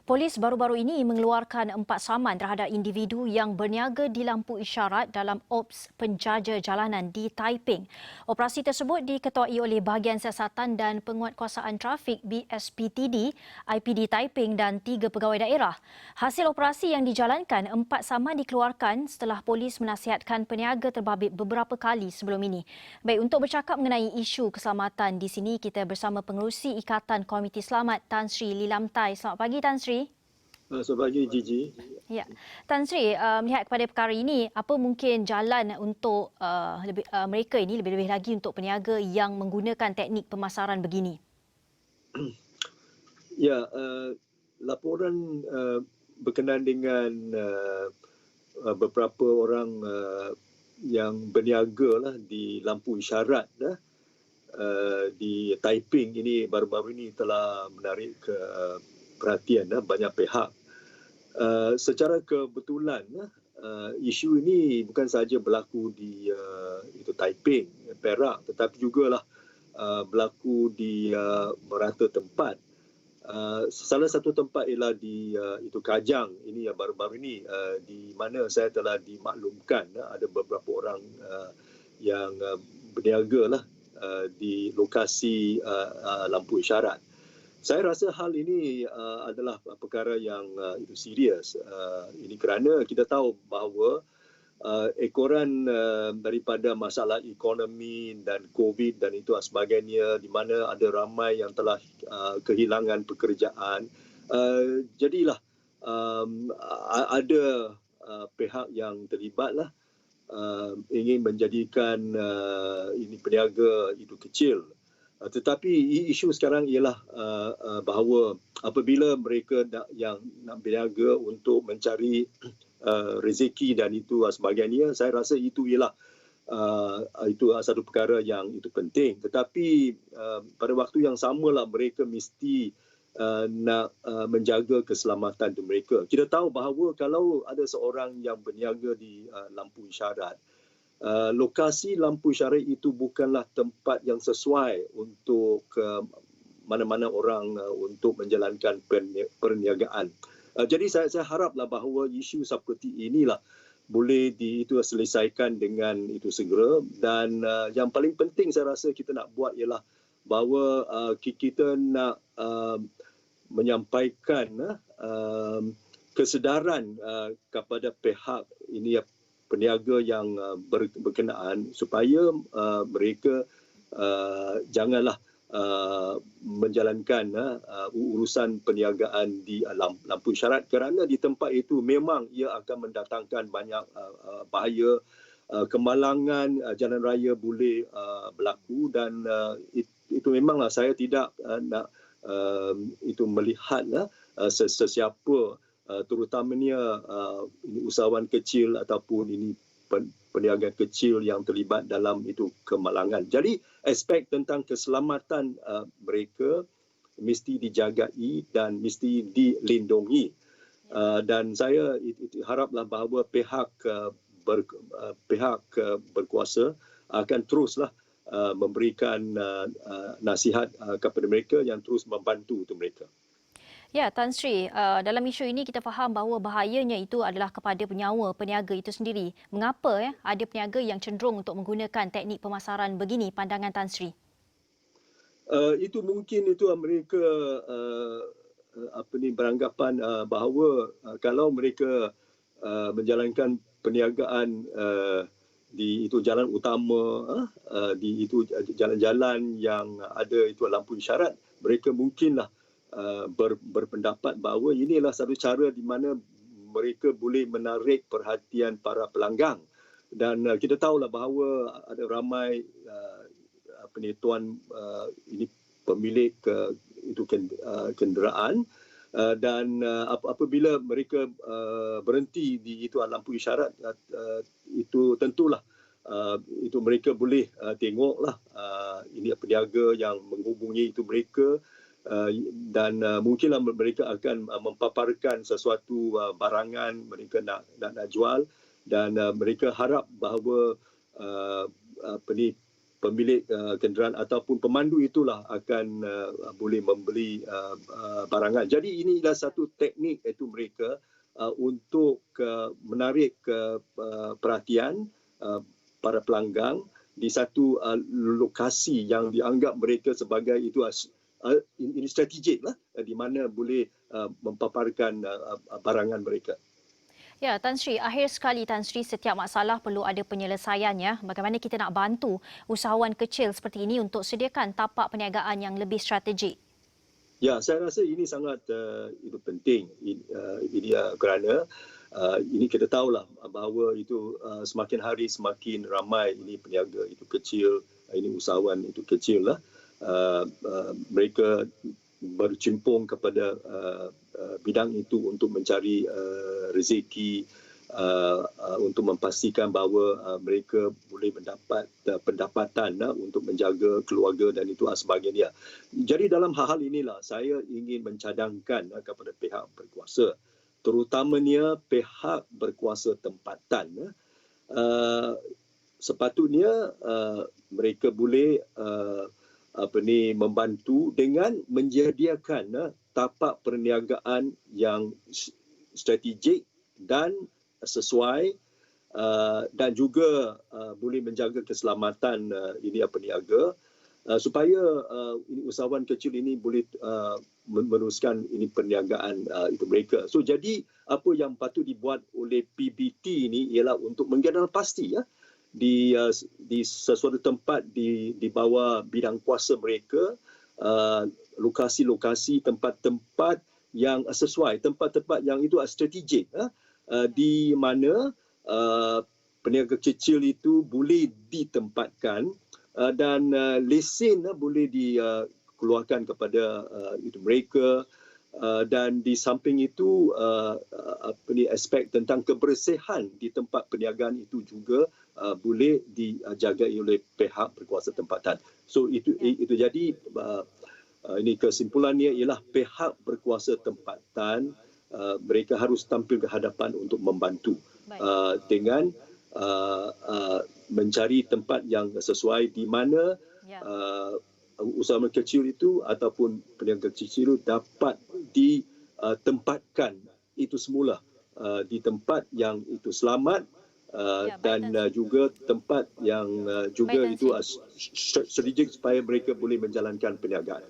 Polis baru-baru ini mengeluarkan 4 saman terhadap individu yang berniaga di lampu isyarat dalam ops penjaja jalanan di Taiping. Operasi tersebut diketuai oleh Bahagian Siasatan dan Penguatkuasaan Trafik BSPTD, IPD Taiping dan 3 pegawai daerah. Hasil operasi yang dijalankan, 4 saman dikeluarkan setelah polis menasihatkan peniaga terbabit beberapa kali sebelum ini. Baik, untuk bercakap mengenai isu keselamatan di sini, kita bersama Pengerusi Ikatan Komiti Selamat Tan Sri Lilamtai. Selamat pagi Tan Sri. Selamat pagi Gigi. Ya, Tan Sri, melihat kepada perkara ini, apa mungkin jalan untuk mereka ini lebih-lebih lagi untuk peniaga yang menggunakan teknik pemasaran begini? Ya, laporan berkenaan dengan beberapa orang yang berniaga lah di lampu isyarat di Taiping ini baru-baru ini telah menarik perhatian banyak pihak. Secara kebetulan isu ini bukan sahaja berlaku di itu Taiping, Perak, tetapi jugalah berlaku di merata tempat. Salah satu tempat ialah di itu Kajang ini yang baru-baru ini di mana saya telah dimaklumkan ada beberapa orang yang berniaga lah di lokasi lampu isyarat. Saya rasa hal ini adalah perkara yang itu serius. Ini kerana kita tahu bahawa ekoran daripada masalah ekonomi dan COVID dan itu sebagainya, di mana ada ramai yang telah kehilangan pekerjaan. Jadilah ada pihak yang terlibatlah ingin menjadikan ini peniaga itu kecil. Tetapi isu sekarang ialah bahawa apabila mereka yang nak berniaga untuk mencari rezeki dan itu sebagainya, saya rasa itu ialah itu satu perkara yang itu penting. Tetapi pada waktu yang samalah mereka mesti nak menjaga keselamatan mereka. Kita tahu bahawa kalau ada seorang yang berniaga di lampu isyarat, lokasi lampu isyarat itu bukanlah tempat yang sesuai untuk mana-mana orang untuk menjalankan perniagaan. Jadi saya haraplah bahawa isu seperti inilah boleh selesaikan dengan itu segera, dan yang paling penting saya rasa kita nak buat ialah bahawa kita nak menyampaikan kesedaran kepada pihak ini peniaga yang berkenaan supaya mereka janganlah menjalankan urusan perniagaan di lampu isyarat, kerana di tempat itu memang ia akan mendatangkan banyak bahaya, kemalangan jalan raya boleh berlaku, dan itu memanglah saya tidak nak itu melihatlah sesiapa terutamanya ini usahawan kecil ataupun ini peniaga kecil yang terlibat dalam itu kemalangan. Jadi aspek tentang keselamatan mereka mesti dijagai dan mesti dilindungi. Dan saya haraplah bahawa pihak berkuasa akan teruslah memberikan nasihat kepada mereka yang terus membantu untuk mereka. Ya, Tan Sri, dalam isu ini kita faham bahawa bahayanya itu adalah kepada penyawa peniaga itu sendiri. Mengapa ada peniaga yang cenderung untuk menggunakan teknik pemasaran begini, pandangan Tan Sri? Itu mungkin itu mereka beranggapan bahawa kalau mereka menjalankan perniagaan di itu jalan utama, di itu jalan-jalan yang ada itu lampu isyarat, mereka mungkinlah berpendapat bahawa inilah satu cara di mana mereka boleh menarik perhatian para pelanggan. Dan kita tahulah bahawa ada ramai tuan ini pemilik itu kenderaan, dan apabila mereka berhenti di itu lampu isyarat, itu tentulah itu mereka boleh tengoklah ini peniaga yang menghubungi itu mereka, dan mungkinlah mereka akan mempaparkan sesuatu barangan mereka nak jual, dan mereka harap bahawa pemilik kenderaan ataupun pemandu itulah akan boleh membeli barangan. Jadi inilah satu teknik iaitu mereka untuk menarik perhatian para pelanggan di satu lokasi yang dianggap mereka sebagai itu ini strategik lah, di mana boleh mempaparkan barangan mereka. Ya, Tan Sri, akhir sekali Tan Sri, setiap masalah perlu ada penyelesaiannya. Bagaimana kita nak bantu usahawan kecil seperti ini untuk sediakan tapak perniagaan yang lebih strategik? Ya, saya rasa ini sangat itu penting. Ini kerana ini kita tahulah bahawa itu semakin hari semakin ramai ini peniaga itu kecil, ini usahawan itu kecil lah. Mereka bercimpung kepada bidang itu untuk mencari rezeki, untuk memastikan bahawa mereka boleh mendapat pendapatan untuk menjaga keluarga dan itu sebagainya. Jadi dalam hal inilah saya ingin mencadangkan kepada pihak berkuasa, terutamanya pihak berkuasa tempatan, sepatutnya mereka boleh membantu dengan menyediakan tapak perniagaan yang strategik dan sesuai, dan juga boleh menjaga keselamatan ini peniaga, supaya ini usahawan kecil ini boleh meneruskan ini perniagaan itu mereka. So jadi apa yang patut dibuat oleh PBT ini ialah untuk menggenal pasti di sesuatu tempat di bawah bidang kuasa mereka, lokasi-lokasi, tempat-tempat yang sesuai, tempat-tempat yang itu strategik, di mana peniaga kecil itu boleh ditempatkan, dan lesen boleh dikeluarkan kepada itu mereka, dan di samping itu aspek tentang kebersihan di tempat perniagaan itu juga boleh dijaga oleh pihak berkuasa tempatan. So itu jadi ini kesimpulannya ialah pihak berkuasa tempatan mereka harus tampil ke hadapan untuk membantu dengan mencari tempat yang sesuai di mana usahawan kecil itu ataupun peniaga kecil itu dapat ditempatkan itu semula di tempat yang itu selamat, dan juga tempat yang juga itu strategik supaya mereka boleh menjalankan perniagaan.